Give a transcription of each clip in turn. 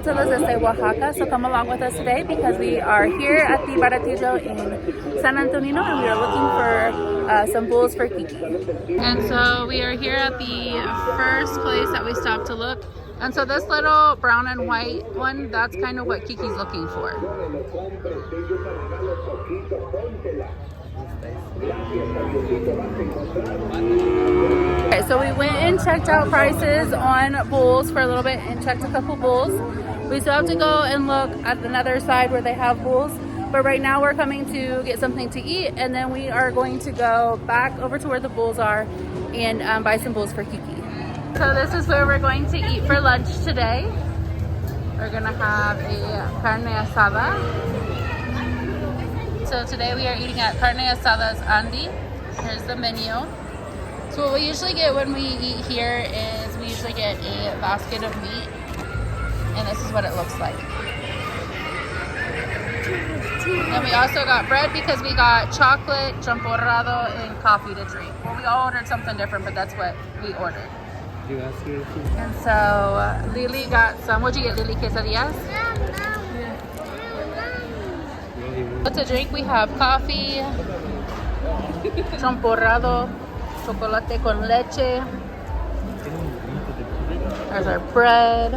todos desde Oaxaca, so come along with us today because we are here at the Baratillo in San Antonio and we are looking for some bulls for Keke. And so we are here at the first place that we stopped to look. And so this little brown and white one, that's kind of what Keke's looking for. Okay, so we went and checked out prices on bulls for a little bit and checked a couple bulls. We still have to go and look at another side where they have bulls. But right now we're coming to get something to eat and then we are going to go back over to where the bulls are and buy some bulls for Keke. So this is where we're going to eat for lunch today. We're gonna have a carne asada. So today we are eating at Carne Asada's Andy. Here's the menu. So what we usually get when we eat here is we usually get a basket of meat. And this is what it looks like. And we also got bread because we got chocolate, champorrado, and coffee to drink. Well, we all ordered something different, but that's what we ordered. And so Lily got some, what'd you get, Lily? Quesadillas? To drink, we have coffee, champorrado, chocolate con leche. There's our bread.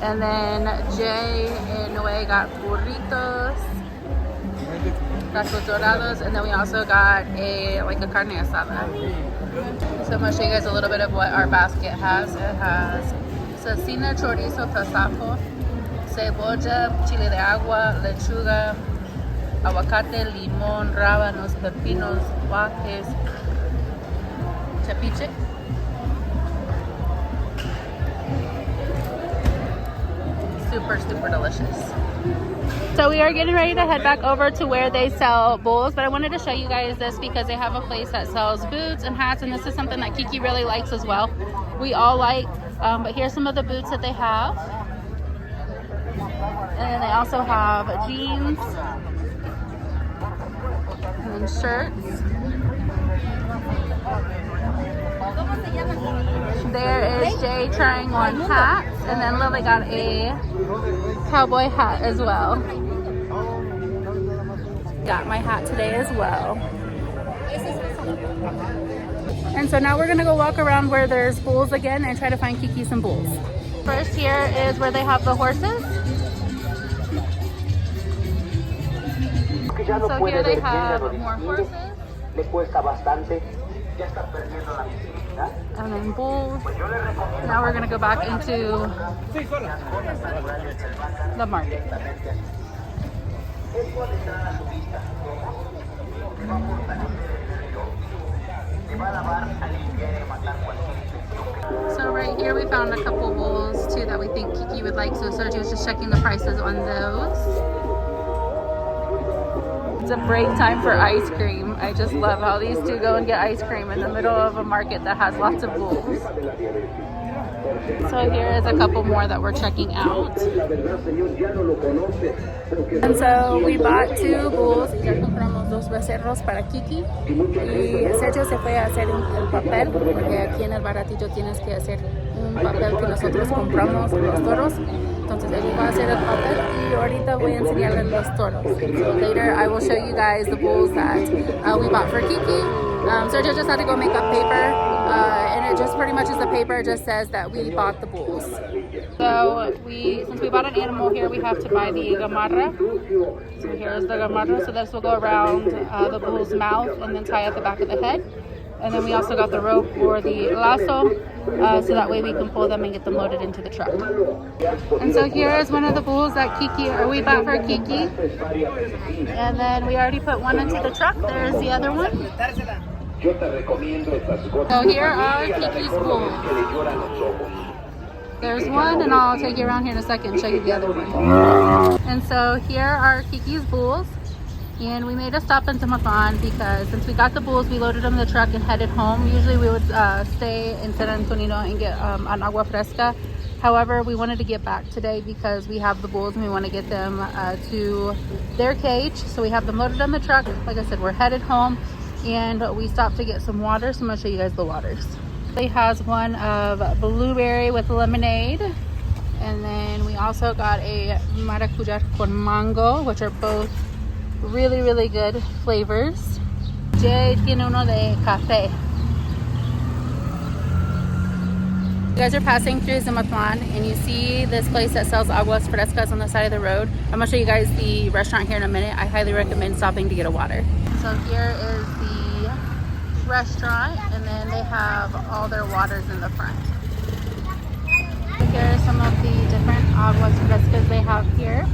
And then Jay and Noe got burritos, tacos dorados, and then we also got a carne asada. So I'm going to show you guys a little bit of what our basket has. It has cecina, chorizo, tasajo, cebolla, chile de agua, lechuga, aguacate, limón, rábanos, pepinos, guajes, ceviche. Super, super delicious. So we are getting ready to head back over to where they sell bowls, but I wanted to show you guys this because they have a place that sells boots and hats, and this is something that Keke really likes as well. We all like, but here's some of the boots that they have. And then they also have jeans and shirts. There is Jay trying on hats, and then Lily got a cowboy hat as well. Got my hat today as well. And so now we're gonna go walk around where there's bulls again and try to find Keke some bulls. First here is where they have the horses. And so here they have more horses. And then bulls. Now we're gonna go back into the market. So right here we found a couple bulls too that we think Keke would like. So Sergio was just checking the prices on those. It's a break time for ice cream. I just love how these two go and get ice cream in the middle of a market that has lots of bulls. So here is a couple more that we're checking out. And so we bought two bulls. Ya compramos dos becerros para Keke. Y Sergio se fue a hacer el papel, porque aquí en el Baratillo tienes que hacer un papel que nosotros compramos los toros. Entonces él iba a hacer el papel y ahorita voy a enseñarles los toros. So later I will show you guys the bulls that we bought for Keke. Sergio just had to go make up paper and it just pretty much is the paper just says that we bought the bulls. So since we bought an animal here, we have to buy the gamarra. So here's the gamarra. So this will go around the bull's mouth and then tie at the back of the head. And then we also got the rope for the lasso, so that way we can pull them and get them loaded into the truck. And so here is one of the bulls that we bought for Keke. And then we already put one into the truck. There's the other one. So here are Keke's bulls. There's one, and I'll take you around here in a second and show you the other one. And so here are Keke's bulls. And we made a stop in Tamapan because since we got the bulls, we loaded them in the truck and headed home. Usually we would stay in San Antonio and get an agua fresca. However, we wanted to get back today because we have the bulls and we want to get them to their cage. So we have them loaded on the truck. Like I said, we're headed home and we stopped to get some water. So I'm going to show you guys the waters. It has one of blueberry with lemonade. And then we also got a maracuja con mango, which are both really, really good flavors. Jay tiene uno de café. You guys are passing through Zimatlan and you see this place that sells aguas frescas on the side of the road. I'm gonna show you guys the restaurant here in a minute. I highly recommend stopping to get a water. So here is the restaurant, and then they have all their waters in the front. Here are some of the different aguas frescas they have here.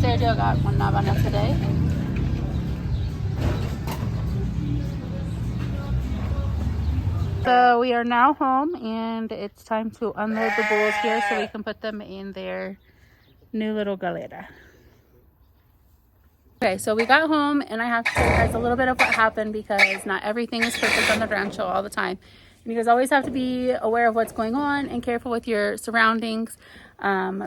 Sergio got one Navana today. So we are now home and it's time to unload the bowls here so we can put them in their new little galera. Okay, so we got home and I have to tell you guys a little bit of what happened because not everything is perfect on the rancho all the time. And you guys always have to be aware of what's going on and careful with your surroundings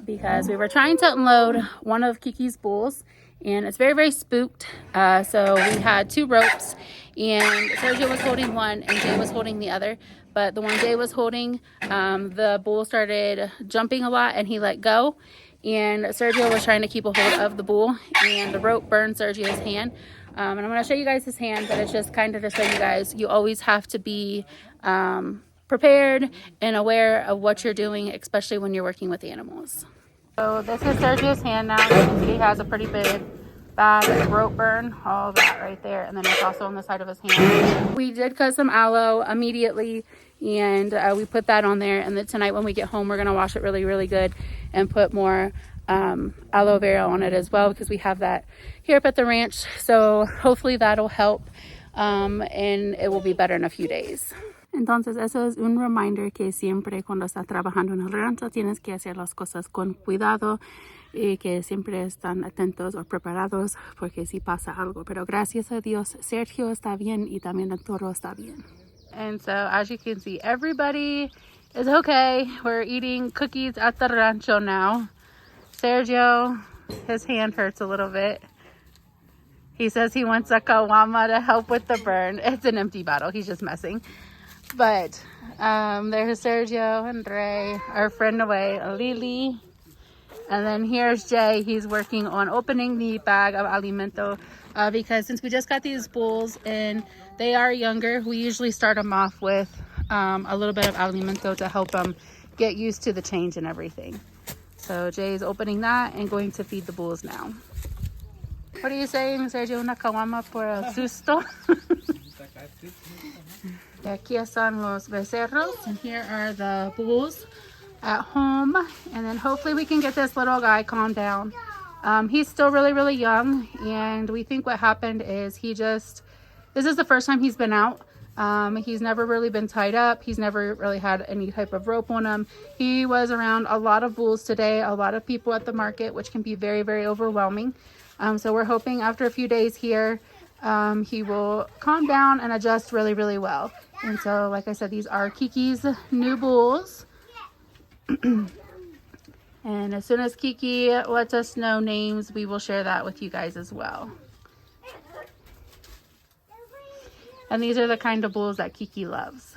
because we were trying to unload one of Keke's bowls and it's very, very spooked. So we had two ropes and Sergio was holding one and Jay was holding the other. But the one Jay was holding, the bull started jumping a lot and he let go. And Sergio was trying to keep a hold of the bull and the rope burned Sergio's hand. And I'm going to show you guys his hand, but it's just kind of to show you guys, you always have to be prepared and aware of what you're doing, especially when you're working with animals. So this is Sergio's hand now. You can see he has a pretty big bad rope burn, all that right there, and then it's also on the side of his hand. We did cut some aloe immediately and we put that on there, and then tonight when we get home we're going to wash it really, really good and put more aloe vera on it as well because we have that here up at the ranch, so hopefully that'll help and it will be better in a few days. Entonces eso es un reminder que siempre cuando estás trabajando en el rancho tienes que hacer las cosas con cuidado y que siempre están atentos o preparados porque si pasa algo. Pero gracias a Dios, Sergio está bien y también el toro está bien. And so as you can see, everybody is okay. We're eating cookies at the rancho now. Sergio, his hand hurts a little bit. He says he wants a kawama to help with the burn. It's an empty bottle. He's just messing. But there's Sergio and Ray, our friend away, Lily. And then here's Jay. He's working on opening the bag of alimento because since we just got these bulls and they are younger, we usually start them off with a little bit of alimento to help them get used to the change and everything. So Jay's opening that and going to feed the bulls now. What are you saying, Sergio? Una kawama por el susto? Aquí están los becerros, and here are the bulls at home, and then hopefully we can get this little guy calmed down. He's still really, really young, and we think what happened is this is the first time he's been out. He's never really been tied up. He's never really had any type of rope on him. He was around a lot of bulls today, a lot of people at the market, which can be very, very overwhelming. So we're hoping after a few days here, he will calm down and adjust really, really well. And so, like I said, these are Keke's new bulls. And as soon as Keke lets us know names, we will share that with you guys as well. And these are the kind of bulls that Keke loves.